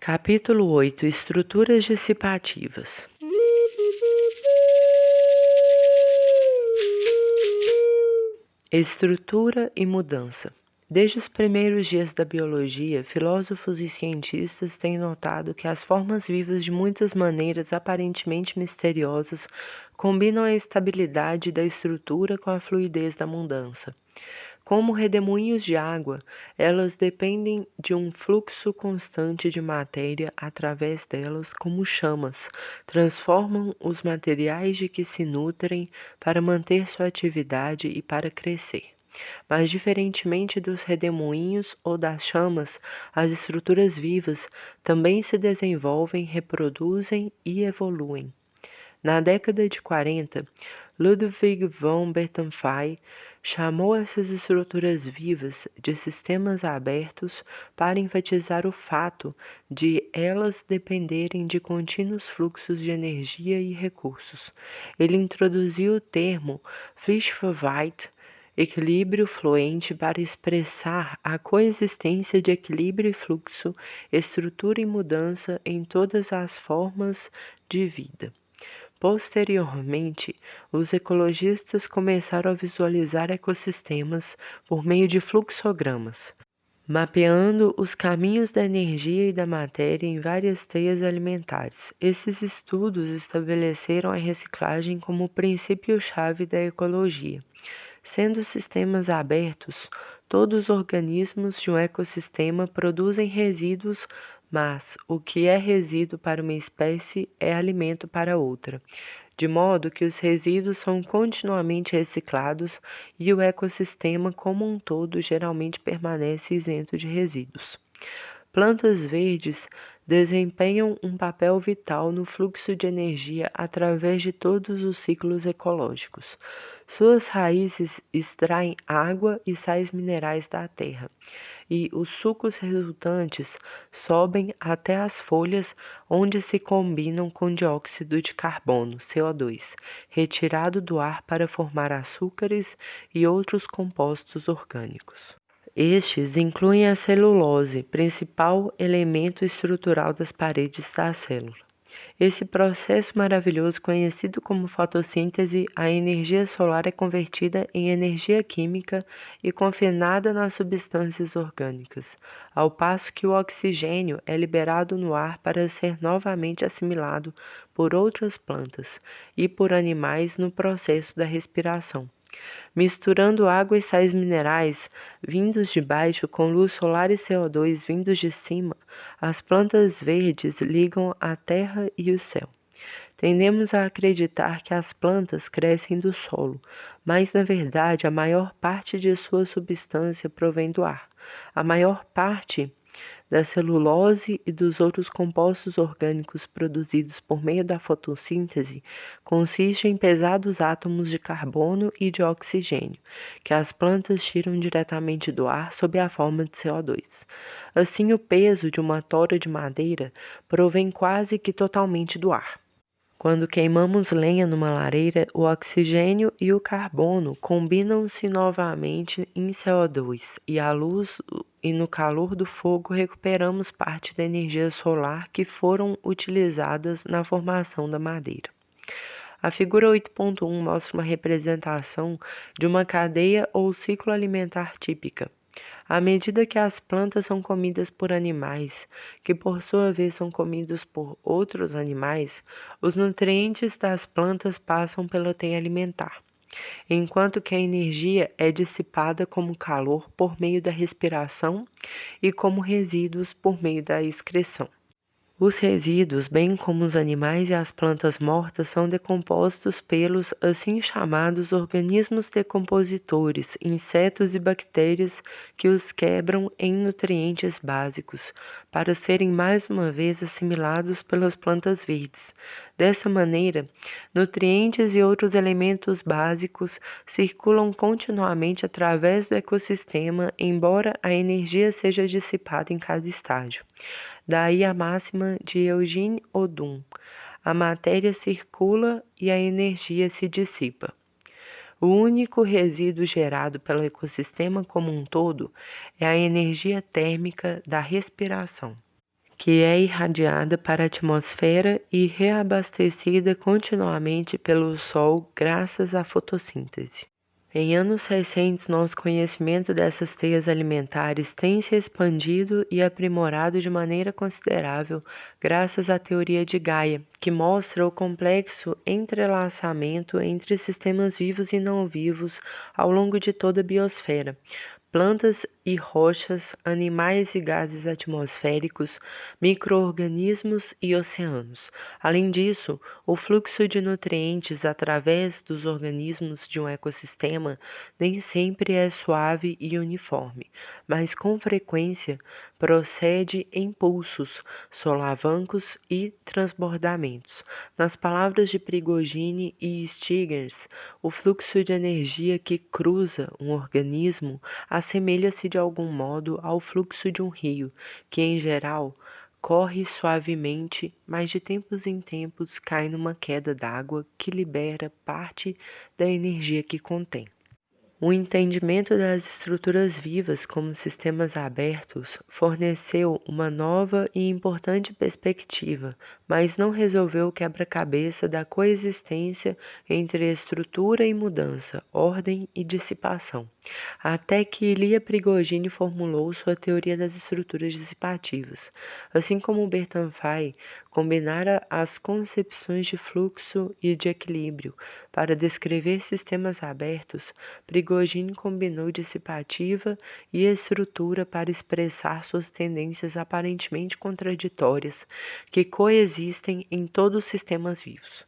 Capítulo 8. Estruturas dissipativas. Estrutura e mudança. Desde os primeiros dias da biologia, filósofos e cientistas têm notado que as formas vivas, de muitas maneiras aparentemente misteriosas, combinam a estabilidade da estrutura com a fluidez da mudança. Como redemoinhos de água, elas dependem de um fluxo constante de matéria através delas, como chamas, transformam os materiais de que se nutrem para manter sua atividade e para crescer. Mas, diferentemente dos redemoinhos ou das chamas, as estruturas vivas também se desenvolvem, reproduzem e evoluem. Na década de 40, Ludwig von Besenfeld chamou essas estruturas vivas de sistemas abertos para enfatizar o fato de elas dependerem de contínuos fluxos de energia e recursos. Ele introduziu o termo Fleischgewalt, equilíbrio fluente, para expressar a coexistência de equilíbrio e fluxo, estrutura e mudança em todas as formas de vida. Posteriormente, os ecologistas começaram a visualizar ecossistemas por meio de fluxogramas, mapeando os caminhos da energia e da matéria em várias teias alimentares. Esses estudos estabeleceram a reciclagem como princípio-chave da ecologia. Sendo sistemas abertos, todos os organismos de um ecossistema produzem resíduos, mas o que é resíduo para uma espécie é alimento para outra, de modo que os resíduos são continuamente reciclados e o ecossistema como um todo geralmente permanece isento de resíduos. Plantas verdes desempenham um papel vital no fluxo de energia através de todos os ciclos ecológicos. Suas raízes extraem água e sais minerais da terra, e os sucos resultantes sobem até as folhas, onde se combinam com dióxido de carbono, CO2, retirado do ar para formar açúcares e outros compostos orgânicos. Estes incluem a celulose, principal elemento estrutural das paredes da célula. Esse processo maravilhoso, conhecido como fotossíntese, a energia solar é convertida em energia química e confinada nas substâncias orgânicas, ao passo que o oxigênio é liberado no ar para ser novamente assimilado por outras plantas e por animais no processo da respiração. Misturando água e sais minerais vindos de baixo com luz solar e CO2 vindos de cima, as plantas verdes ligam a terra e o céu. Tendemos a acreditar que as plantas crescem do solo, mas na verdade a maior parte de sua substância provém do ar. A maior parte da celulose e dos outros compostos orgânicos produzidos por meio da fotossíntese consiste em pesados átomos de carbono e de oxigênio, que as plantas tiram diretamente do ar sob a forma de CO2. Assim, o peso de uma tora de madeira provém quase que totalmente do ar. Quando queimamos lenha numa lareira, o oxigênio e o carbono combinam-se novamente em CO2 e a luz e no calor do fogo recuperamos parte da energia solar que foram utilizadas na formação da madeira. A figura 8.1 mostra uma representação de uma cadeia ou ciclo alimentar típica. À medida que as plantas são comidas por animais, que por sua vez são comidos por outros animais, os nutrientes das plantas passam pela teia alimentar, enquanto que a energia é dissipada como calor por meio da respiração e como resíduos por meio da excreção. Os resíduos, bem como os animais e as plantas mortas, são decompostos pelos assim chamados organismos decompositores, insetos e bactérias que os quebram em nutrientes básicos, para serem mais uma vez assimilados pelas plantas verdes. Dessa maneira, nutrientes e outros elementos básicos circulam continuamente através do ecossistema, embora a energia seja dissipada em cada estágio. Daí a máxima de Eugene Odum: a matéria circula e a energia se dissipa. O único resíduo gerado pelo ecossistema como um todo é a energia térmica da respiração, que é irradiada para a atmosfera e reabastecida continuamente pelo Sol graças à fotossíntese. Em anos recentes, nosso conhecimento dessas teias alimentares tem se expandido e aprimorado de maneira considerável graças à teoria de Gaia, que mostra o complexo entrelaçamento entre sistemas vivos e não vivos ao longo de toda a biosfera. Plantas e rochas, animais e gases atmosféricos, micro-organismos e oceanos. Além disso, o fluxo de nutrientes através dos organismos de um ecossistema nem sempre é suave e uniforme, mas com frequência procede em pulsos, solavancos e transbordamentos. Nas palavras de Prigogine e Stiglitz, o fluxo de energia que cruza um organismo assemelha-se de algum modo ao fluxo de um rio, que em geral corre suavemente, mas de tempos em tempos cai numa queda d'água que libera parte da energia que contém. O entendimento das estruturas vivas como sistemas abertos forneceu uma nova e importante perspectiva, mas não resolveu o quebra-cabeça da coexistência entre estrutura e mudança, ordem e dissipação, até que Ilya Prigogine formulou sua teoria das estruturas dissipativas. Assim como Bertalan Fay combinara as concepções de fluxo e de equilíbrio para descrever sistemas abertos, Prigogine combinou dissipativa e estrutura para expressar suas tendências aparentemente contraditórias que coexistem em todos os sistemas vivos.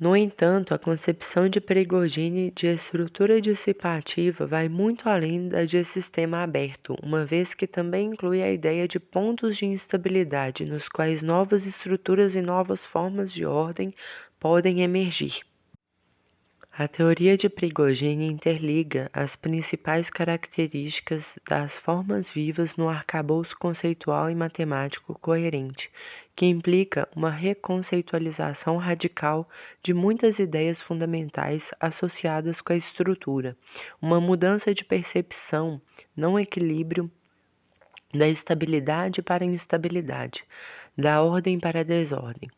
No entanto, a concepção de Prigogine de estrutura dissipativa vai muito além da de sistema aberto, uma vez que também inclui a ideia de pontos de instabilidade nos quais novas estruturas e novas formas de ordem podem emergir. A teoria de Prigogine interliga as principais características das formas vivas no arcabouço conceitual e matemático coerente, que implica uma reconceitualização radical de muitas ideias fundamentais associadas com a estrutura, uma mudança de percepção, não equilíbrio, da estabilidade para a instabilidade, da ordem para a desordem,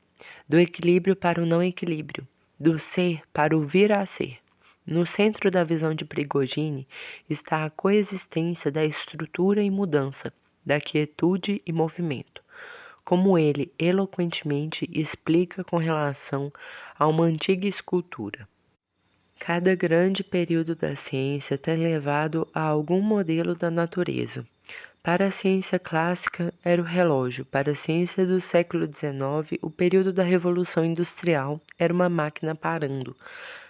do equilíbrio para o não equilíbrio, do ser para o vir a ser. No centro da visão de Prigogine está a coexistência da estrutura e mudança, da quietude e movimento, como ele eloquentemente explica com relação a uma antiga escultura. Cada grande período da ciência tem levado a algum modelo da natureza. Para a ciência clássica, era o relógio. Para a ciência do século XIX, o período da Revolução Industrial era uma máquina parando.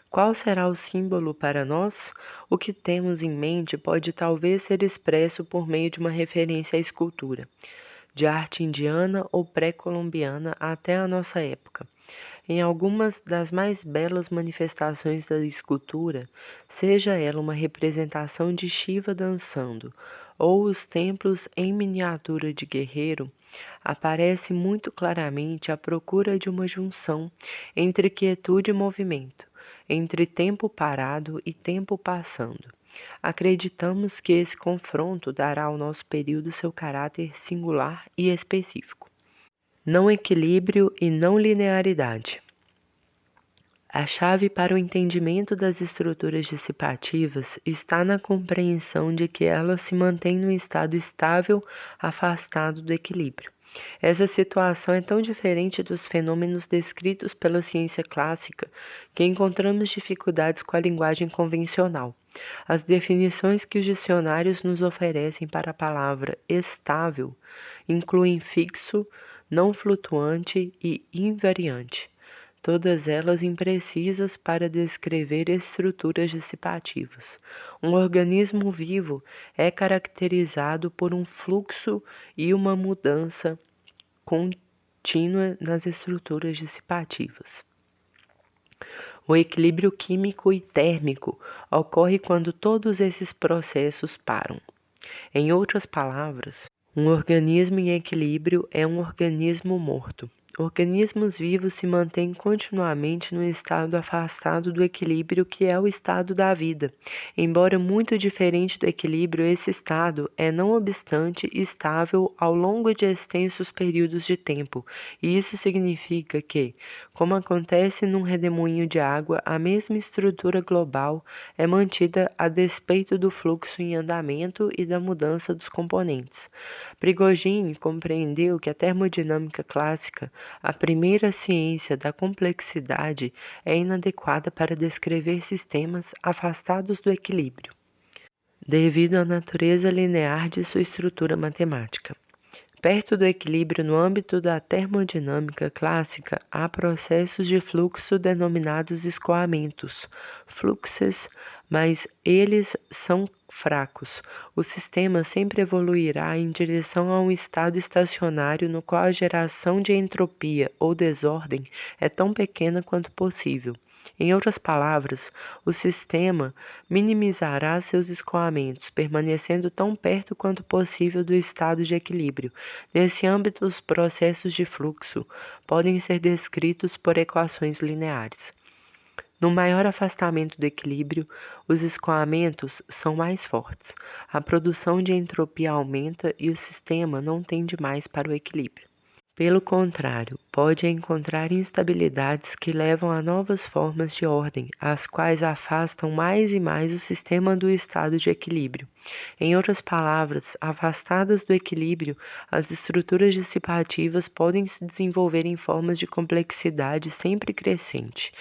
Qual será o símbolo para nós? O que temos em mente pode talvez ser expresso por meio de uma referência à escultura, de arte indiana ou pré-colombiana até a nossa época. Em algumas das mais belas manifestações da escultura, seja ela uma representação de Shiva dançando ou os templos em miniatura de guerreiro, aparece muito claramente a procura de uma junção entre quietude e movimento, entre tempo parado e tempo passando. Acreditamos que esse confronto dará ao nosso período seu caráter singular e específico. Não equilíbrio e não linearidade. A chave para o entendimento das estruturas dissipativas está na compreensão de que elas se mantêm num estado estável, afastado do equilíbrio. Essa situação é tão diferente dos fenômenos descritos pela ciência clássica que encontramos dificuldades com a linguagem convencional. As definições que os dicionários nos oferecem para a palavra estável incluem fixo, não flutuante e invariante, todas elas imprecisas para descrever estruturas dissipativas. Um organismo vivo é caracterizado por um fluxo e uma mudança contínua nas estruturas dissipativas. O equilíbrio químico e térmico ocorre quando todos esses processos param. Em outras palavras, um organismo em equilíbrio é um organismo morto. organismos vivos se mantêm continuamente num estado afastado do equilíbrio que é o estado da vida. Embora muito diferente do equilíbrio, esse estado é, não obstante, estável ao longo de extensos períodos de tempo, e isso significa que, como acontece num redemoinho de água, a mesma estrutura global é mantida a despeito do fluxo em andamento e da mudança dos componentes. Prigogine compreendeu que a termodinâmica clássica, a primeira ciência da complexidade, é inadequada para descrever sistemas afastados do equilíbrio, devido à natureza linear de sua estrutura matemática. Perto do equilíbrio no âmbito da termodinâmica clássica, há processos de fluxo denominados escoamentos, fluxes, mas eles são fracos. O sistema sempre evoluirá em direção a um estado estacionário no qual a geração de entropia ou desordem é tão pequena quanto possível. Em outras palavras, o sistema minimizará seus escoamentos, permanecendo tão perto quanto possível do estado de equilíbrio. Nesse âmbito, os processos de fluxo podem ser descritos por equações lineares. No maior afastamento do equilíbrio, os escoamentos são mais fortes. A produção de entropia aumenta e o sistema não tende mais para o equilíbrio. Pelo contrário, pode encontrar instabilidades que levam a novas formas de ordem, as quais afastam mais e mais o sistema do estado de equilíbrio. Em outras palavras, afastadas do equilíbrio, as estruturas dissipativas podem se desenvolver em formas de complexidade sempre crescente.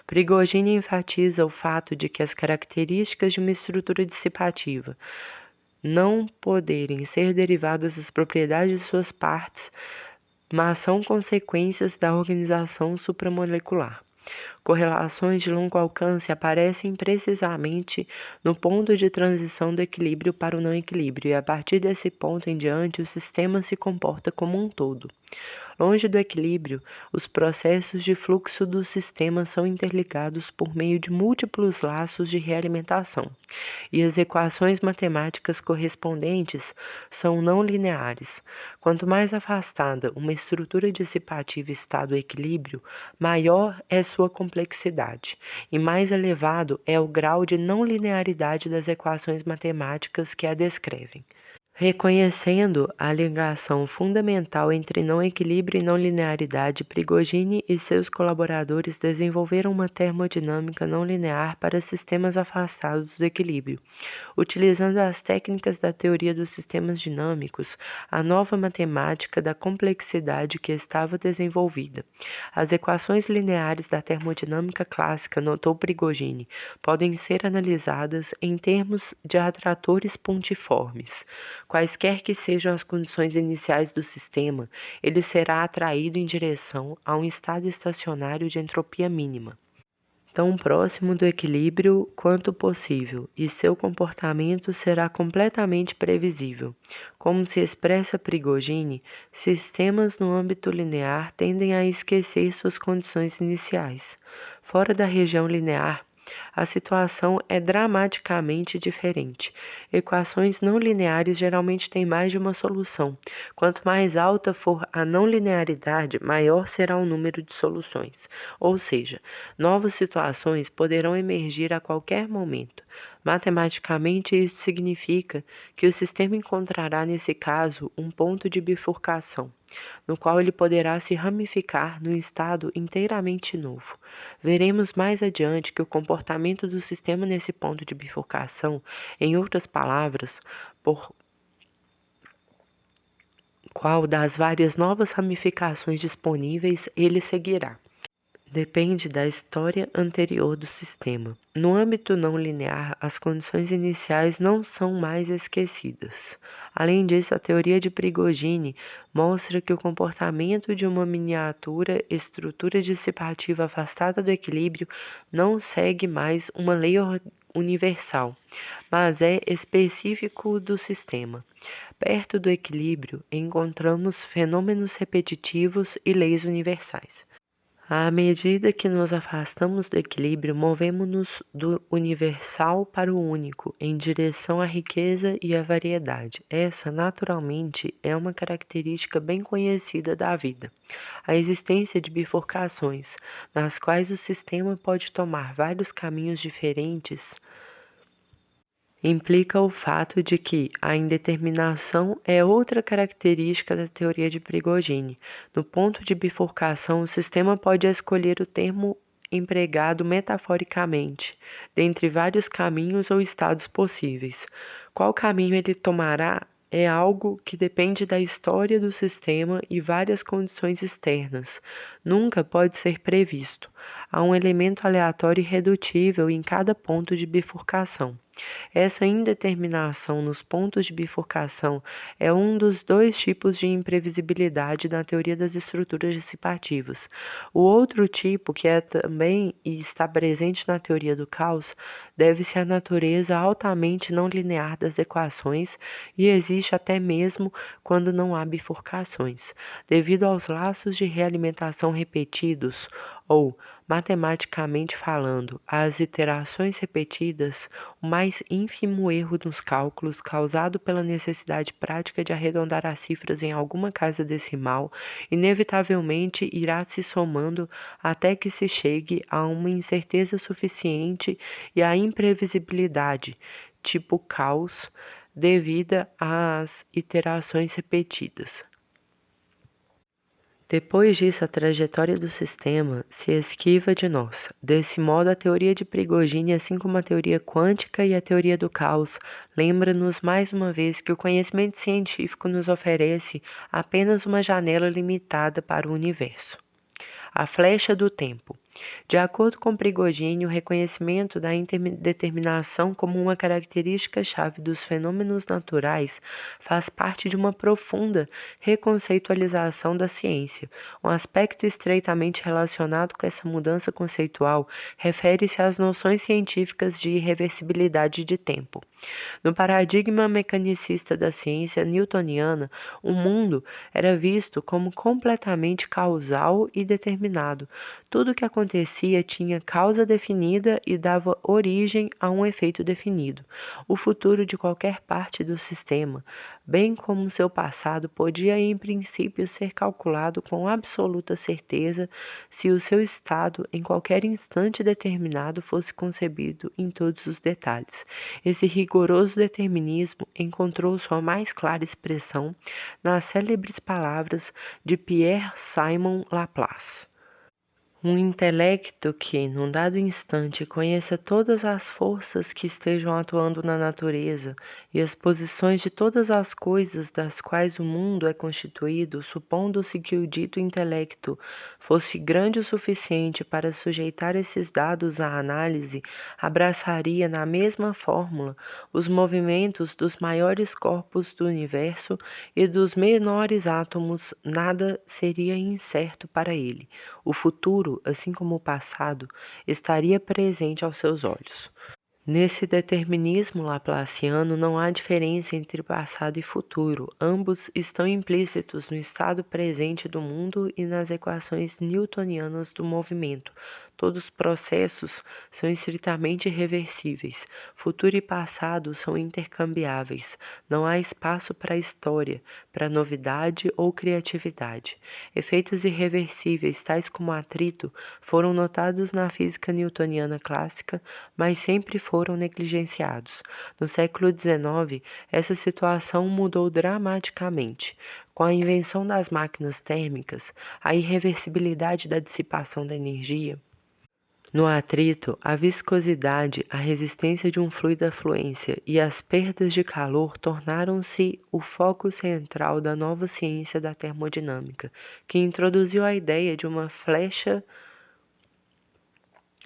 Prigogine enfatiza o fato de que as características de uma estrutura dissipativa não poderem ser derivadas das propriedades de suas partes, mas são consequências da organização supramolecular. Correlações de longo alcance aparecem precisamente no ponto de transição do equilíbrio para o não equilíbrio, e a partir desse ponto em diante o sistema se comporta como um todo. Longe do equilíbrio, os processos de fluxo do sistema são interligados por meio de múltiplos laços de realimentação, e as equações matemáticas correspondentes são não lineares. Quanto mais afastada uma estrutura dissipativa está do equilíbrio, maior é sua complexidade, e mais elevado é o grau de não linearidade das equações matemáticas que a descrevem. Reconhecendo a ligação fundamental entre não equilíbrio e não linearidade, Prigogine e seus colaboradores desenvolveram uma termodinâmica não linear para sistemas afastados do equilíbrio. Utilizando as técnicas da teoria dos sistemas dinâmicos, a nova matemática da complexidade que estava desenvolvida. As equações lineares da termodinâmica clássica, notou Prigogine, podem ser analisadas em termos de atratores pontiformes. Quaisquer que sejam as condições iniciais do sistema, ele será atraído em direção a um estado estacionário de entropia mínima, tão próximo do equilíbrio quanto possível, e seu comportamento será completamente previsível. Como se expressa Prigogine, sistemas no âmbito linear tendem a esquecer suas condições iniciais. Fora da região linear, a situação é dramaticamente diferente. Equações não lineares geralmente têm mais de uma solução. Quanto mais alta for a não linearidade, maior será o número de soluções. Ou seja, novas situações poderão emergir a qualquer momento. Matematicamente, isso significa que o sistema encontrará, nesse caso, um ponto de bifurcação, no qual ele poderá se ramificar num estado inteiramente novo. Veremos mais adiante que o comportamento do sistema nesse ponto de bifurcação, em outras palavras, por qual das várias novas ramificações disponíveis ele seguirá, depende da história anterior do sistema. No âmbito não linear, as condições iniciais não são mais esquecidas. Além disso, a teoria de Prigogine mostra que o comportamento de uma miniatura estrutura dissipativa afastada do equilíbrio não segue mais uma lei universal, mas é específico do sistema. Perto do equilíbrio, encontramos fenômenos repetitivos e leis universais. À medida que nos afastamos do equilíbrio, movemos-nos do universal para o único, em direção à riqueza e à variedade. Essa, naturalmente, é uma característica bem conhecida da vida. A existência de bifurcações, nas quais o sistema pode tomar vários caminhos diferentes, implica o fato de que a indeterminação é outra característica da teoria de Prigogine. No ponto de bifurcação, o sistema pode escolher o termo empregado metaforicamente, dentre vários caminhos ou estados possíveis. Qual caminho ele tomará é algo que depende da história do sistema e várias condições externas. Nunca pode ser previsto. Há um elemento aleatório irredutível em cada ponto de bifurcação. Essa indeterminação nos pontos de bifurcação é um dos dois tipos de imprevisibilidade na teoria das estruturas dissipativas. O outro tipo, que é também e está presente na teoria do caos, deve-se à natureza altamente não linear das equações e existe até mesmo quando não há bifurcações, devido aos laços de realimentação repetidos ou, matematicamente falando, às iterações repetidas, o mais ínfimo erro nos cálculos, causado pela necessidade prática de arredondar as cifras em alguma casa decimal, inevitavelmente irá se somando até que se chegue a uma incerteza suficiente e à imprevisibilidade, tipo caos, devida às iterações repetidas. Depois disso, a trajetória do sistema se esquiva de nós. Desse modo, a teoria de Prigogine, assim como a teoria quântica e a teoria do caos, lembra-nos mais uma vez que o conhecimento científico nos oferece apenas uma janela limitada para o universo. A flecha do tempo. De acordo com Prigogine, o reconhecimento da indeterminação como uma característica-chave dos fenômenos naturais faz parte de uma profunda reconceitualização da ciência. Um aspecto estreitamente relacionado com essa mudança conceitual refere-se às noções científicas de irreversibilidade de tempo. No paradigma mecanicista da ciência newtoniana, o mundo era visto como completamente causal e determinado. Tudo o que acontecia tinha causa definida e dava origem a um efeito definido. O futuro de qualquer parte do sistema, bem como seu passado, podia em princípio ser calculado com absoluta certeza se o seu estado em qualquer instante determinado fosse concebido em todos os detalhes. Esse rigoroso determinismo encontrou sua mais clara expressão nas célebres palavras de Pierre-Simon Laplace. Um intelecto que, num dado instante, conheça todas as forças que estejam atuando na natureza e as posições de todas as coisas das quais o mundo é constituído, supondo-se que o dito intelecto fosse grande o suficiente para sujeitar esses dados à análise, abraçaria na mesma fórmula os movimentos dos maiores corpos do universo e dos menores átomos, nada seria incerto para ele. O futuro, assim como o passado, estaria presente aos seus olhos. Nesse determinismo laplaciano não há diferença entre passado e futuro. Ambos estão implícitos no estado presente do mundo e nas equações newtonianas do movimento. Todos os processos são estritamente reversíveis. Futuro e passado são intercambiáveis. Não há espaço para história, para novidade ou criatividade. Efeitos irreversíveis, tais como atrito, foram notados na física newtoniana clássica, mas sempre foram negligenciados. No século XIX, essa situação mudou dramaticamente. Com a invenção das máquinas térmicas, a irreversibilidade da dissipação da energia, no atrito, a viscosidade, a resistência de um fluido à fluência e as perdas de calor tornaram-se o foco central da nova ciência da termodinâmica, que introduziu a ideia de uma flecha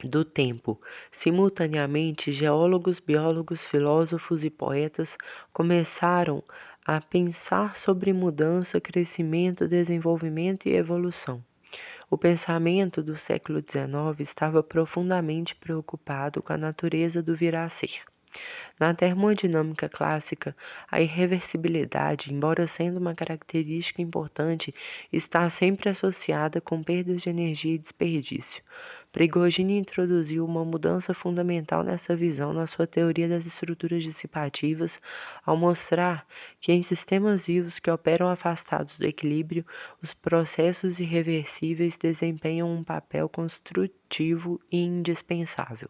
do tempo. Simultaneamente, geólogos, biólogos, filósofos e poetas começaram a pensar sobre mudança, crescimento, desenvolvimento e evolução. O pensamento do século XIX estava profundamente preocupado com a natureza do vir a ser. Na termodinâmica clássica, a irreversibilidade, embora sendo uma característica importante, está sempre associada com perdas de energia e desperdício. Prigogine introduziu uma mudança fundamental nessa visão na sua teoria das estruturas dissipativas, ao mostrar que em sistemas vivos que operam afastados do equilíbrio, os processos irreversíveis desempenham um papel construtivo e indispensável.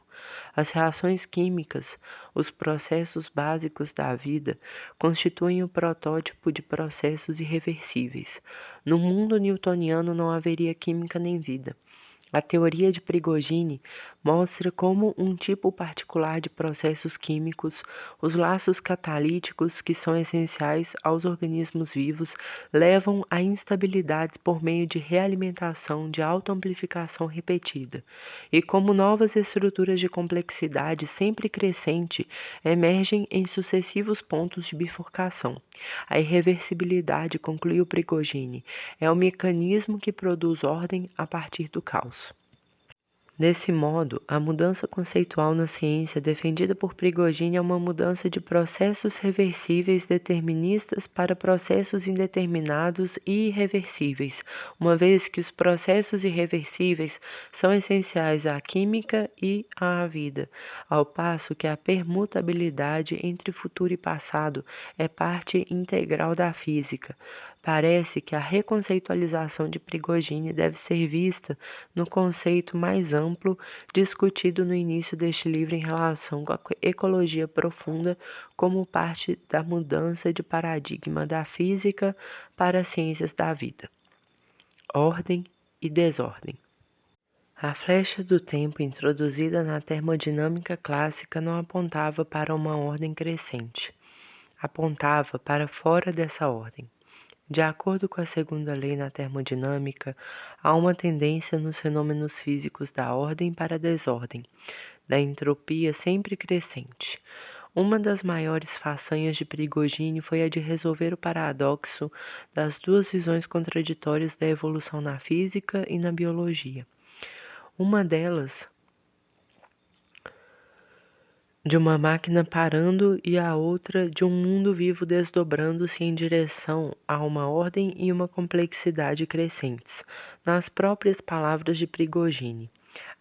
As reações químicas, os processos básicos da vida, constituem o protótipo de processos irreversíveis. No mundo newtoniano não haveria química nem vida. A teoria de Prigogine mostra como um tipo particular de processos químicos, os laços catalíticos que são essenciais aos organismos vivos, levam a instabilidades por meio de realimentação de autoamplificação repetida, e como novas estruturas de complexidade sempre crescente emergem em sucessivos pontos de bifurcação. A irreversibilidade, concluiu Prigogine, é o mecanismo que produz ordem a partir do caos. Desse modo, a mudança conceitual na ciência defendida por Prigogine é uma mudança de processos reversíveis deterministas para processos indeterminados e irreversíveis, uma vez que os processos irreversíveis são essenciais à química e à vida, ao passo que a permutabilidade entre futuro e passado é parte integral da física. Parece que a reconceitualização de Prigogine deve ser vista no conceito mais amplo discutido no início deste livro em relação com a ecologia profunda como parte da mudança de paradigma da física para as ciências da vida, ordem e desordem. A flecha do tempo introduzida na termodinâmica clássica não apontava para uma ordem crescente, apontava para fora dessa ordem. De acordo com a segunda lei na termodinâmica, há uma tendência nos fenômenos físicos da ordem para a desordem, da entropia sempre crescente. Uma das maiores façanhas de Prigogine foi a de resolver o paradoxo das duas visões contraditórias da evolução na física e na biologia. Uma delas de uma máquina parando e a outra de um mundo vivo desdobrando-se em direção a uma ordem e uma complexidade crescentes. Nas próprias palavras de Prigogine,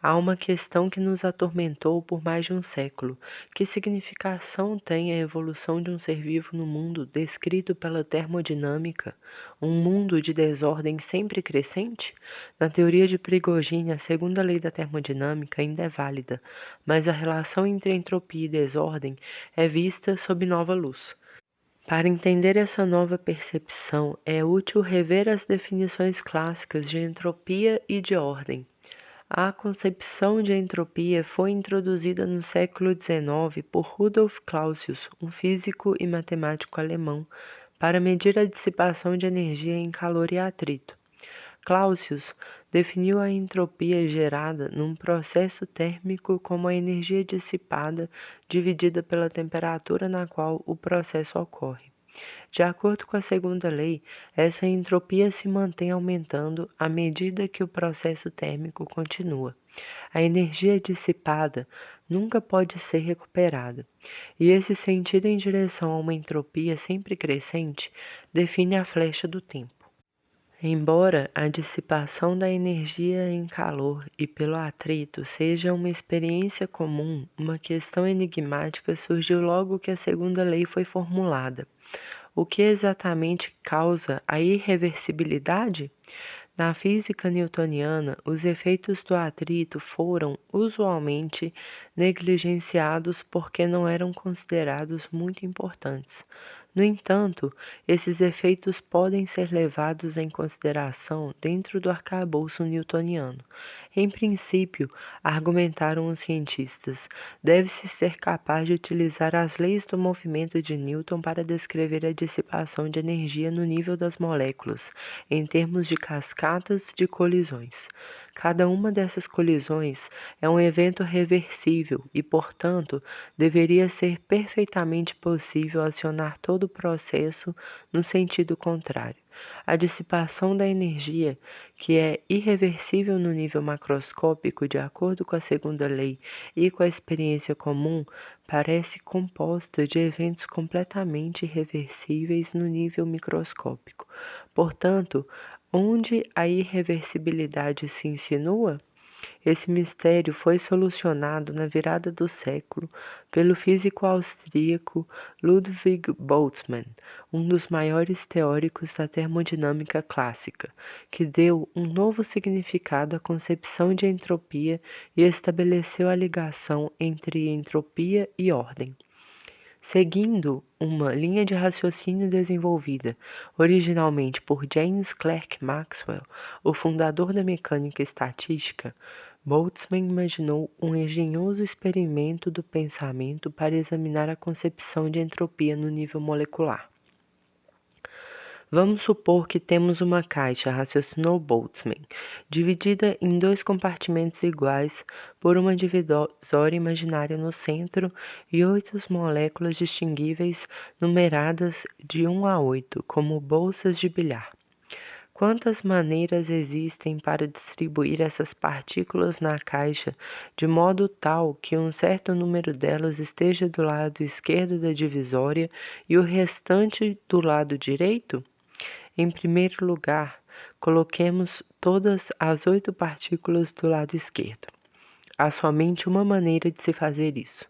há uma questão que nos atormentou por mais de um século. Que significação tem a evolução de um ser vivo no mundo descrito pela termodinâmica, um mundo de desordem sempre crescente? Na teoria de Prigogine, a segunda lei da termodinâmica ainda é válida, mas a relação entre entropia e desordem é vista sob nova luz. Para entender essa nova percepção, é útil rever as definições clássicas de entropia e de ordem. A concepção de entropia foi introduzida no século XIX por Rudolf Clausius, um físico e matemático alemão, para medir a dissipação de energia em calor e atrito. Clausius definiu a entropia gerada num processo térmico como a energia dissipada dividida pela temperatura na qual o processo ocorre. De acordo com a segunda lei, essa entropia se mantém aumentando à medida que o processo térmico continua. A energia dissipada nunca pode ser recuperada, e esse sentido em direção a uma entropia sempre crescente define a flecha do tempo. Embora a dissipação da energia em calor e pelo atrito seja uma experiência comum, uma questão enigmática surgiu logo que a segunda lei foi formulada. O que exatamente causa a irreversibilidade? Na física newtoniana, os efeitos do atrito foram, usualmente, negligenciados porque não eram considerados muito importantes. No entanto, esses efeitos podem ser levados em consideração dentro do arcabouço newtoniano. Em princípio, argumentaram os cientistas, deve-se ser capaz de utilizar as leis do movimento de Newton para descrever a dissipação de energia no nível das moléculas, em termos de cascatas de colisões. Cada uma dessas colisões é um evento reversível e, portanto, deveria ser perfeitamente possível acionar todo o processo no sentido contrário. A dissipação da energia, que é irreversível no nível macroscópico de acordo com a segunda lei e com a experiência comum, parece composta de eventos completamente irreversíveis no nível microscópico. Portanto, onde a irreversibilidade se insinua? Esse mistério foi solucionado na virada do século pelo físico austríaco Ludwig Boltzmann, um dos maiores teóricos da termodinâmica clássica, que deu um novo significado à concepção de entropia e estabeleceu a ligação entre entropia e ordem. Seguindo uma linha de raciocínio desenvolvida originalmente por James Clerk Maxwell, o fundador da mecânica estatística, Boltzmann imaginou um engenhoso experimento do pensamento para examinar a concepção de entropia no nível molecular. Vamos supor que temos uma caixa, raciocinou Boltzmann, dividida em dois compartimentos iguais por uma divisória imaginária no centro e 8 moléculas distinguíveis numeradas de 1 a 8, como bolsas de bilhar. Quantas maneiras existem para distribuir essas partículas na caixa de modo tal que um certo número delas esteja do lado esquerdo da divisória e o restante do lado direito? Em primeiro lugar, coloquemos todas as 8 partículas do lado esquerdo. Há somente uma maneira de se fazer isso.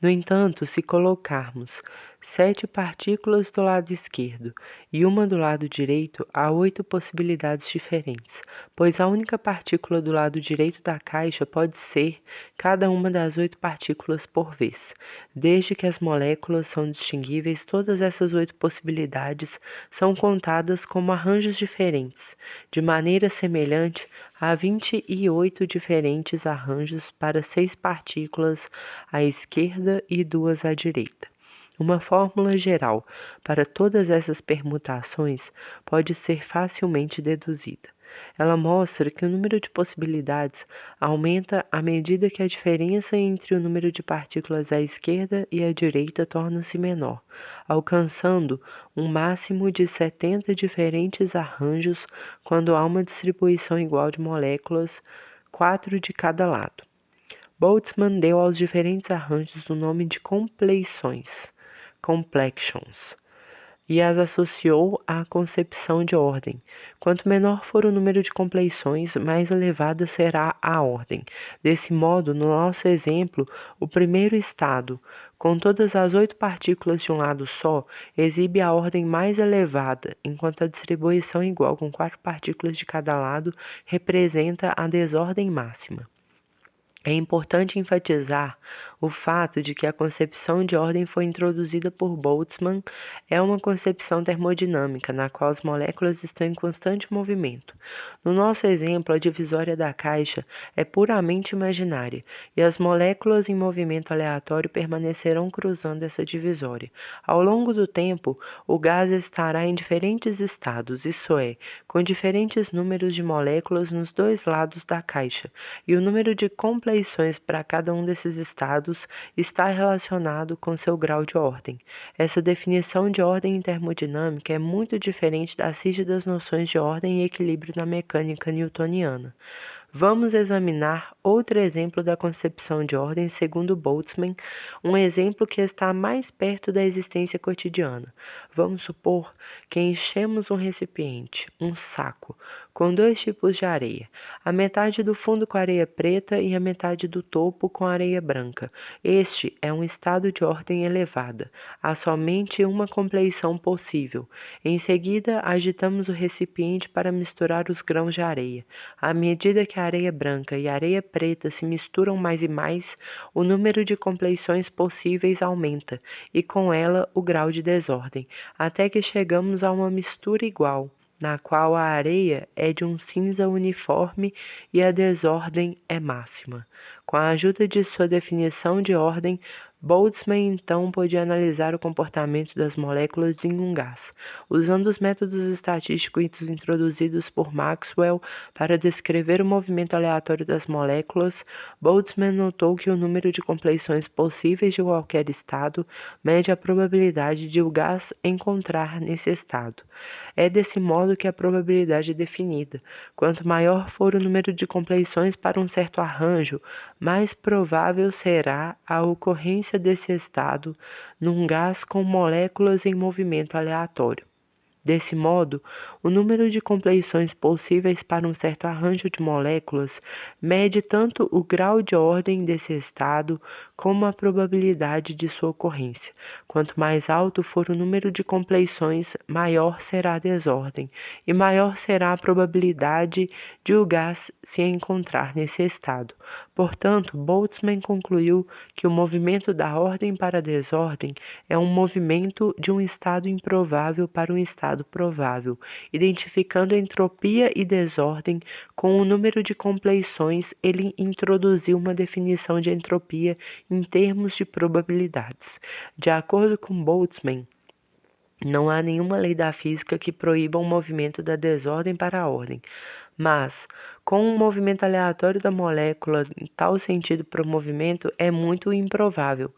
No entanto, se colocarmos 7 partículas do lado esquerdo e uma do lado direito, há 8 possibilidades diferentes, pois a única partícula do lado direito da caixa pode ser cada uma das 8 partículas por vez. Desde que as moléculas são distinguíveis, todas essas 8 possibilidades são contadas como arranjos diferentes. De maneira semelhante, há 28 diferentes arranjos para 6 partículas à esquerda e 2 à direita. Uma fórmula geral para todas essas permutações pode ser facilmente deduzida. Ela mostra que o número de possibilidades aumenta à medida que a diferença entre o número de partículas à esquerda e à direita torna-se menor, alcançando um máximo de 70 diferentes arranjos quando há uma distribuição igual de moléculas, 4 de cada lado. Boltzmann deu aos diferentes arranjos o nome de compleições, complexions, e as associou à concepção de ordem. Quanto menor for o número de compleições, mais elevada será a ordem. Desse modo, no nosso exemplo, o primeiro estado, com todas as 8 partículas de um lado só, exibe a ordem mais elevada, enquanto a distribuição igual com 4 partículas de cada lado representa a desordem máxima. É importante enfatizar o fato de que a concepção de ordem foi introduzida por Boltzmann é uma concepção termodinâmica, na qual as moléculas estão em constante movimento. No nosso exemplo, a divisória da caixa é puramente imaginária, e as moléculas em movimento aleatório permanecerão cruzando essa divisória. Ao longo do tempo, o gás estará em diferentes estados, isso é, com diferentes números de moléculas nos dois lados da caixa, e o número de compleições para cada um desses estados está relacionado com seu grau de ordem. Essa definição de ordem em termodinâmica é muito diferente das rígidas noções de ordem e equilíbrio na mecânica newtoniana. Vamos examinar outro exemplo da concepção de ordem segundo Boltzmann, um exemplo que está mais perto da existência cotidiana. Vamos supor que enchemos um recipiente, um saco, com 2 tipos de areia, a metade do fundo com areia preta e a metade do topo com areia branca. Este é um estado de ordem elevada. Há somente uma compleição possível. Em seguida, agitamos o recipiente para misturar os grãos de areia. À medida que a areia branca e a areia preta se misturam mais e mais, o número de compleições possíveis aumenta, e com ela o grau de desordem, até que chegamos a uma mistura igual, na qual a areia é de um cinza uniforme e a desordem é máxima. Com a ajuda de sua definição de ordem, Boltzmann então podia analisar o comportamento das moléculas em um gás, usando os métodos estatísticos introduzidos por Maxwell para descrever o movimento aleatório das moléculas. Boltzmann notou que o número de compleições possíveis de qualquer estado mede a probabilidade de o gás encontrar nesse estado. É desse modo que a probabilidade é definida. Quanto maior for o número de compleições para um certo arranjo, mais provável será a ocorrência desse estado num gás com moléculas em movimento aleatório. Desse modo, o número de compleições possíveis para um certo arranjo de moléculas mede tanto o grau de ordem desse estado como a probabilidade de sua ocorrência. Quanto mais alto for o número de compleições, maior será a desordem, e maior será a probabilidade de o gás se encontrar nesse estado. Portanto, Boltzmann concluiu que o movimento da ordem para a desordem é um movimento de um estado improvável para um estado provável, identificando entropia e desordem com o número de compleições. Ele introduziu uma definição de entropia em termos de probabilidades. De acordo com Boltzmann, não há nenhuma lei da física que proíba o movimento da desordem para a ordem, mas, com um movimento aleatório da molécula em tal sentido para o movimento, é muito improvável.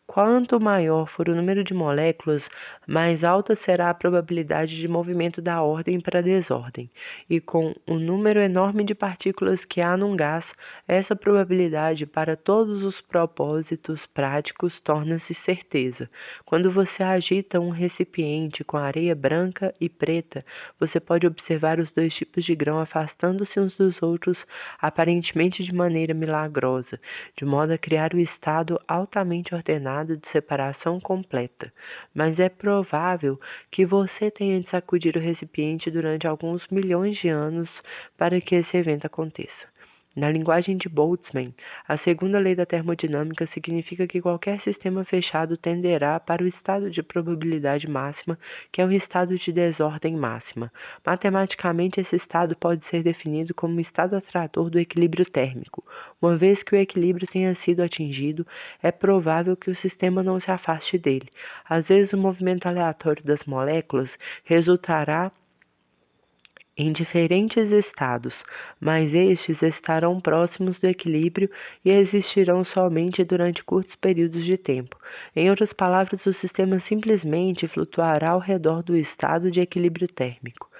Quanto maior for o número de moléculas, mais alta será a probabilidade de movimento da ordem para a desordem. E com o número enorme de partículas que há num gás, essa probabilidade para todos os propósitos práticos torna-se certeza. Quando você agita um recipiente com areia branca e preta, você pode observar os dois tipos de grão afastando-se uns dos outros, aparentemente de maneira milagrosa, de modo a criar o estado altamente ordenado de separação completa, mas é provável que você tenha de sacudir o recipiente durante alguns milhões de anos para que esse evento aconteça. Na linguagem de Boltzmann, a segunda lei da termodinâmica significa que qualquer sistema fechado tenderá para o estado de probabilidade máxima, que é o estado de desordem máxima. Matematicamente, esse estado pode ser definido como o estado atrator do equilíbrio térmico. Uma vez que o equilíbrio tenha sido atingido, é provável que o sistema não se afaste dele. Às vezes, o movimento aleatório das moléculas resultará em diferentes estados, mas estes estarão próximos do equilíbrio e existirão somente durante curtos períodos de tempo. Em outras palavras, o sistema simplesmente flutuará ao redor do estado de equilíbrio térmico.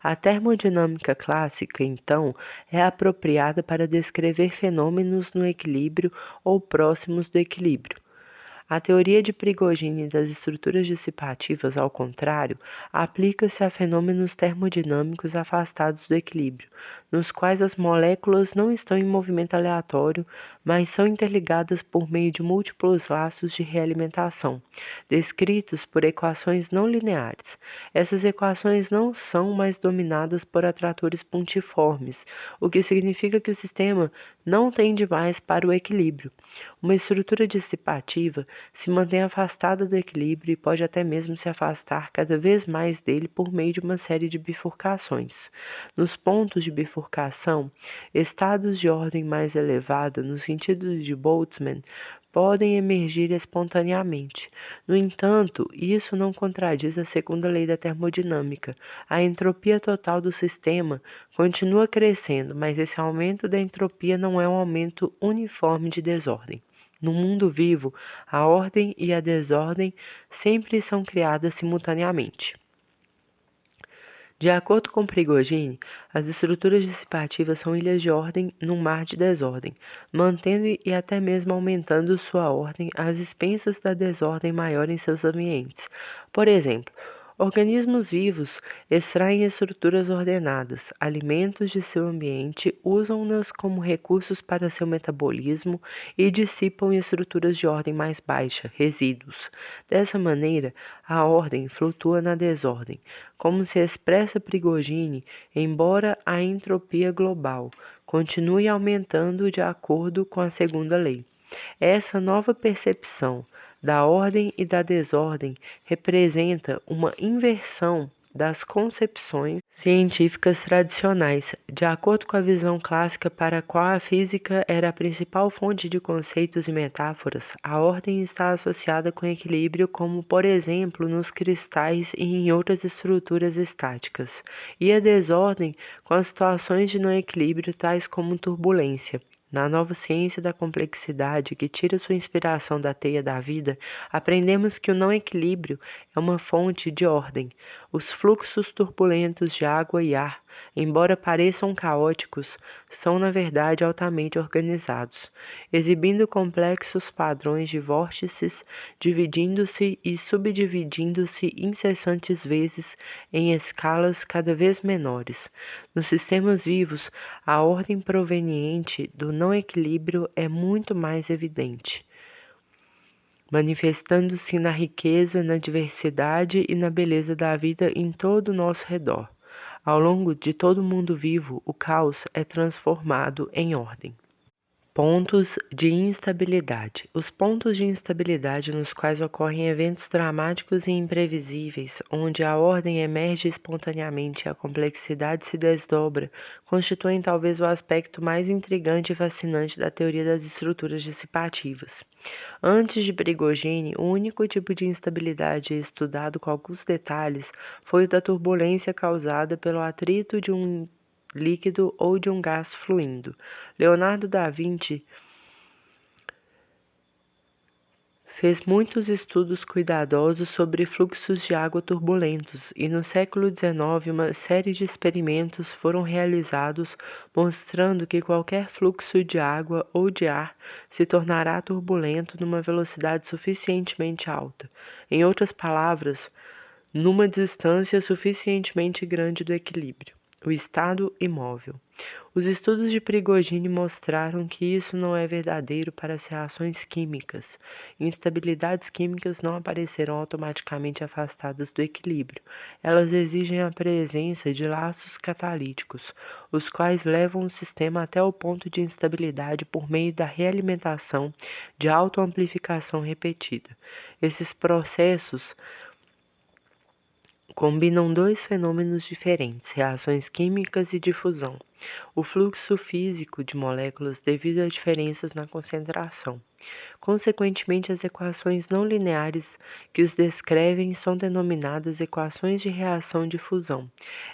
A termodinâmica clássica, então, é apropriada para descrever fenômenos no equilíbrio ou próximos do equilíbrio. A teoria de Prigogine das estruturas dissipativas, ao contrário, aplica-se a fenômenos termodinâmicos afastados do equilíbrio, nos quais as moléculas não estão em movimento aleatório, mas são interligadas por meio de múltiplos laços de realimentação, descritos por equações não lineares. Essas equações não são mais dominadas por atratores pontiformes, o que significa que o sistema não tende mais para o equilíbrio. Uma estrutura dissipativa se mantém afastada do equilíbrio e pode até mesmo se afastar cada vez mais dele por meio de uma série de bifurcações. Nos pontos de bifurcação, estados de ordem mais elevada, no sentido de Boltzmann, podem emergir espontaneamente. No entanto, isso não contradiz a segunda lei da termodinâmica. A entropia total do sistema continua crescendo, mas esse aumento da entropia não é um aumento uniforme de desordem. No mundo vivo, a ordem e a desordem sempre são criadas simultaneamente. De acordo com Prigogine, as estruturas dissipativas são ilhas de ordem num mar de desordem, mantendo e até mesmo aumentando sua ordem às expensas da desordem maior em seus ambientes. Por exemplo, organismos vivos extraem estruturas ordenadas, alimentos de seu ambiente, usam-nas como recursos para seu metabolismo e dissipam estruturas de ordem mais baixa, resíduos. Dessa maneira, a ordem flutua na desordem, como se expressa Prigogine, embora a entropia global continue aumentando de acordo com a segunda lei. Essa nova percepção da ordem e da desordem representa uma inversão das concepções científicas tradicionais. De acordo com a visão clássica para a qual a física era a principal fonte de conceitos e metáforas, a ordem está associada com equilíbrio, como por exemplo nos cristais e em outras estruturas estáticas, e a desordem com as situações de não equilíbrio, tais como turbulência. Na nova ciência da complexidade, que tira sua inspiração da teia da vida, aprendemos que o não equilíbrio é uma fonte de ordem. Os fluxos turbulentos de água e ar, embora pareçam caóticos, são na verdade altamente organizados, exibindo complexos padrões de vórtices, dividindo-se e subdividindo-se incessantes vezes em escalas cada vez menores. Nos sistemas vivos, a ordem proveniente do não equilíbrio é muito mais evidente, manifestando-se na riqueza, na diversidade e na beleza da vida em todo o nosso redor. Ao longo de todo o mundo vivo, o caos é transformado em ordem. Pontos de instabilidade. Os pontos de instabilidade nos quais ocorrem eventos dramáticos e imprevisíveis, onde a ordem emerge espontaneamente e a complexidade se desdobra, constituem talvez o aspecto mais intrigante e fascinante da teoria das estruturas dissipativas. Antes de Prigogine, o único tipo de instabilidade estudado com alguns detalhes foi o da turbulência causada pelo atrito de um líquido ou de um gás fluindo. Leonardo da Vinci fez muitos estudos cuidadosos sobre fluxos de água turbulentos e no século XIX uma série de experimentos foram realizados mostrando que qualquer fluxo de água ou de ar se tornará turbulento numa velocidade suficientemente alta. Em outras palavras, numa distância suficientemente grande do equilíbrio, o estado imóvel. Os estudos de Prigogine mostraram que isso não é verdadeiro para as reações químicas. Instabilidades químicas não aparecerão automaticamente afastadas do equilíbrio. Elas exigem a presença de laços catalíticos, os quais levam o sistema até o ponto de instabilidade por meio da realimentação de autoamplificação repetida. Esses processos combinam dois fenômenos diferentes, reações químicas e difusão. O fluxo físico de moléculas devido a diferenças na concentração. Consequentemente, as equações não lineares que os descrevem são denominadas equações de reação-difusão.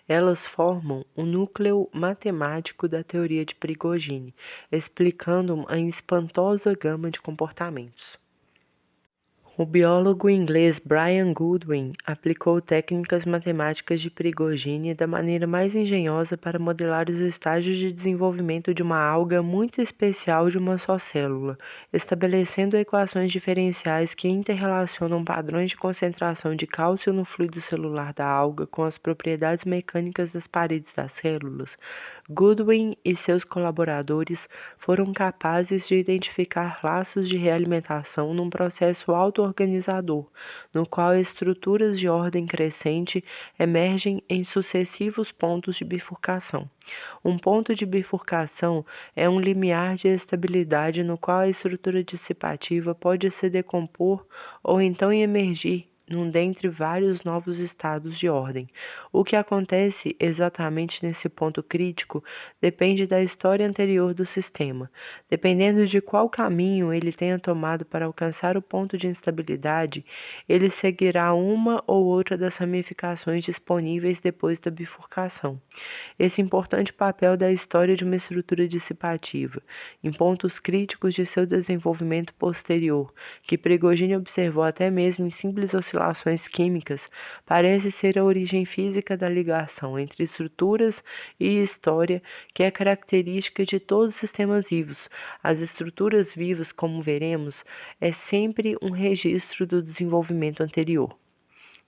Elas formam o núcleo matemático da teoria de Prigogine, explicando uma espantosa gama de comportamentos. O biólogo inglês Brian Goodwin aplicou técnicas matemáticas de Prigogine da maneira mais engenhosa para modelar os estágios de desenvolvimento de uma alga muito especial de uma só célula, estabelecendo equações diferenciais que interrelacionam padrões de concentração de cálcio no fluido celular da alga com as propriedades mecânicas das paredes das células. Goodwin e seus colaboradores foram capazes de identificar laços de realimentação num processo auto-organizador, no qual estruturas de ordem crescente emergem em sucessivos pontos de bifurcação. Um ponto de bifurcação é um limiar de estabilidade no qual a estrutura dissipativa pode se decompor ou então emergir num dentre vários novos estados de ordem. O que acontece exatamente nesse ponto crítico depende da história anterior do sistema. Dependendo de qual caminho ele tenha tomado para alcançar o ponto de instabilidade, ele seguirá uma ou outra das ramificações disponíveis depois da bifurcação. Esse importante papel da história de uma estrutura dissipativa, em pontos críticos de seu desenvolvimento posterior, que Prigogine observou até mesmo em simples oscilações químicas, parece ser a origem física da ligação entre estruturas e história, que é característica de todos os sistemas vivos. As estruturas vivas, como veremos, é sempre um registro do desenvolvimento anterior.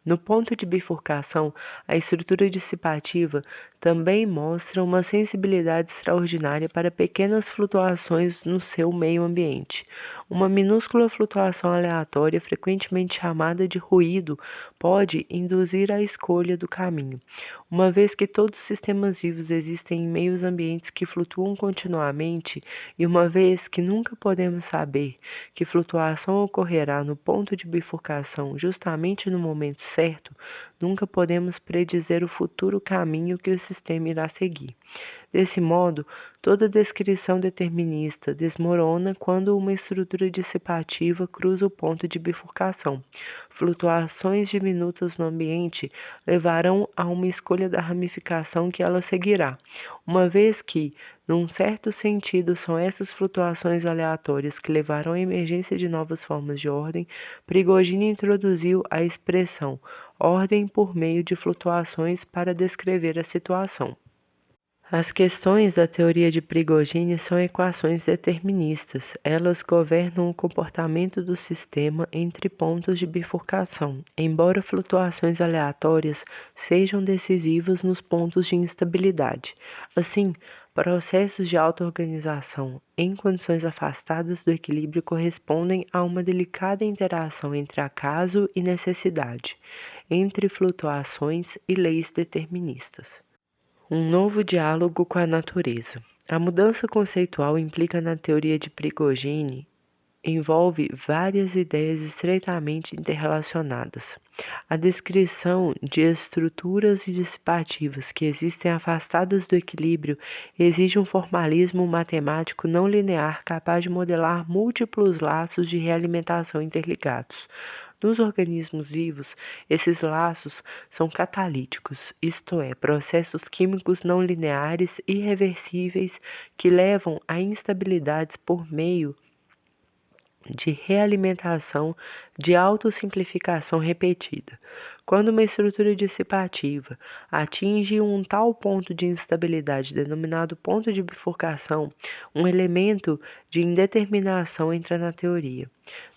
No ponto de bifurcação, a estrutura dissipativa também mostra uma sensibilidade extraordinária para pequenas flutuações no seu meio ambiente. Uma minúscula flutuação aleatória, frequentemente chamada de ruído, pode induzir a escolha do caminho. Uma vez que todos os sistemas vivos existem em meios ambientes que flutuam continuamente, e uma vez que nunca podemos saber que flutuação ocorrerá no ponto de bifurcação justamente no momento certo, nunca podemos predizer o futuro caminho que o sistema irá seguir. Desse modo, toda descrição determinista desmorona quando uma estrutura dissipativa cruza o ponto de bifurcação. Flutuações diminutas no ambiente levarão a uma escolha da ramificação que ela seguirá, uma vez que, num certo sentido, são essas flutuações aleatórias que levarão à emergência de novas formas de ordem. Prigogine introduziu a expressão ordem por meio de flutuações para descrever a situação. As questões da teoria de Prigogine são equações deterministas. Elas governam o comportamento do sistema entre pontos de bifurcação, embora flutuações aleatórias sejam decisivas nos pontos de instabilidade. Assim, processos de auto-organização em condições afastadas do equilíbrio correspondem a uma delicada interação entre acaso e necessidade, entre flutuações e leis deterministas. Um novo diálogo com a natureza. A mudança conceitual implica na teoria de Prigogine envolve várias ideias estreitamente interrelacionadas. A descrição de estruturas dissipativas que existem afastadas do equilíbrio exige um formalismo matemático não linear capaz de modelar múltiplos laços de realimentação interligados. Nos organismos vivos, esses laços são catalíticos, isto é, processos químicos não lineares irreversíveis que levam a instabilidades por meio de realimentação de autossimplificação repetida. Quando uma estrutura dissipativa atinge um tal ponto de instabilidade denominado ponto de bifurcação, um elemento de indeterminação entra na teoria.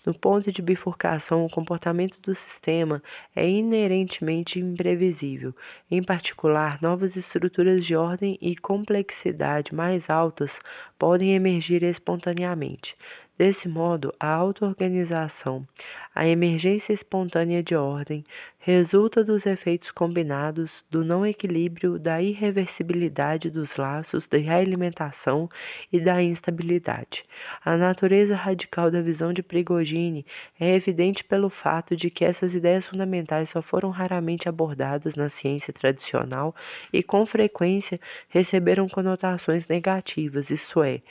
No ponto de bifurcação, o comportamento do sistema é inerentemente imprevisível. Em particular, novas estruturas de ordem e complexidade mais altas podem emergir espontaneamente. Desse modo, a auto-organização, a emergência espontânea de ordem, resulta dos efeitos combinados do não equilíbrio, da irreversibilidade dos laços, da realimentação e da instabilidade. A natureza radical da visão de Prigogine é evidente pelo fato de que essas ideias fundamentais só foram raramente abordadas na ciência tradicional e, com frequência, receberam conotações negativas, isto é,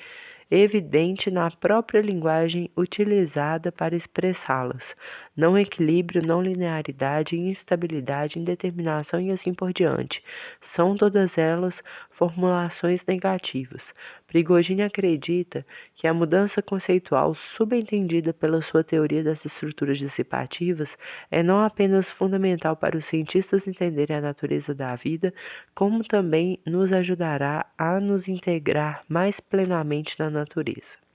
evidente na própria linguagem utilizada para expressá-las. Não equilíbrio, não linearidade, instabilidade, indeterminação e assim por diante. São todas elas formulações negativas. Prigogine acredita que a mudança conceitual subentendida pela sua teoria das estruturas dissipativas é não apenas fundamental para os cientistas entenderem a natureza da vida, como também nos ajudará a nos integrar mais plenamente na natureza.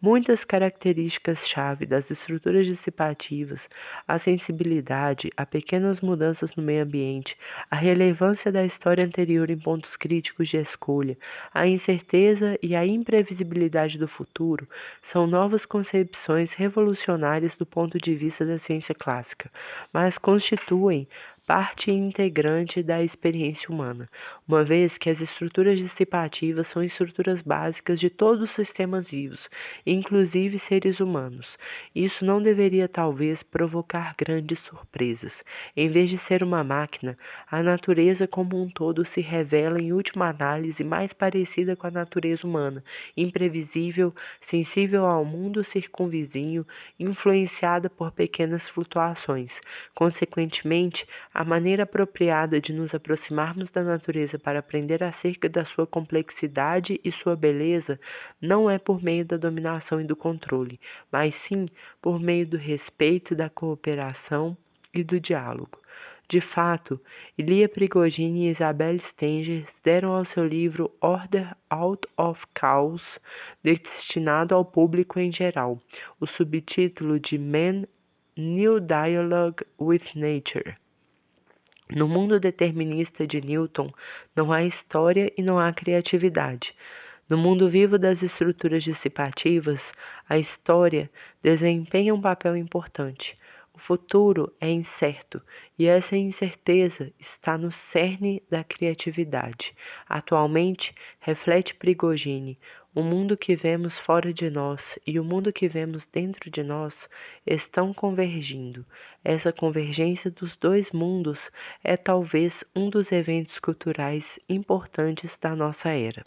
Muitas características-chave das estruturas dissipativas, a sensibilidade a pequenas mudanças no meio ambiente, a relevância da história anterior em pontos críticos de escolha, a incerteza e a imprevisibilidade do futuro, são novas concepções revolucionárias do ponto de vista da ciência clássica, mas constituem parte integrante da experiência humana, uma vez que as estruturas dissipativas são estruturas básicas de todos os sistemas vivos, inclusive seres humanos. Isso não deveria talvez provocar grandes surpresas. Em vez de ser uma máquina, a natureza como um todo se revela em última análise mais parecida com a natureza humana, imprevisível, sensível ao mundo circunvizinho, influenciada por pequenas flutuações. Consequentemente, a maneira apropriada de nos aproximarmos da natureza para aprender acerca da sua complexidade e sua beleza não é por meio da dominação e do controle, mas sim por meio do respeito, da cooperação e do diálogo. De fato, Ilia Prigogine e Isabel Stenger deram ao seu livro Order Out of Chaos, destinado ao público em geral, o subtítulo de Man, New Dialogue with Nature. No mundo determinista de Newton, não há história e não há criatividade. No mundo vivo das estruturas dissipativas, a história desempenha um papel importante. O futuro é incerto e essa incerteza está no cerne da criatividade. Atualmente, reflete Prigogine, O mundo que vemos fora de nós e o mundo que vemos dentro de nós estão convergindo. Essa convergência dos dois mundos é talvez um dos eventos culturais importantes da nossa era.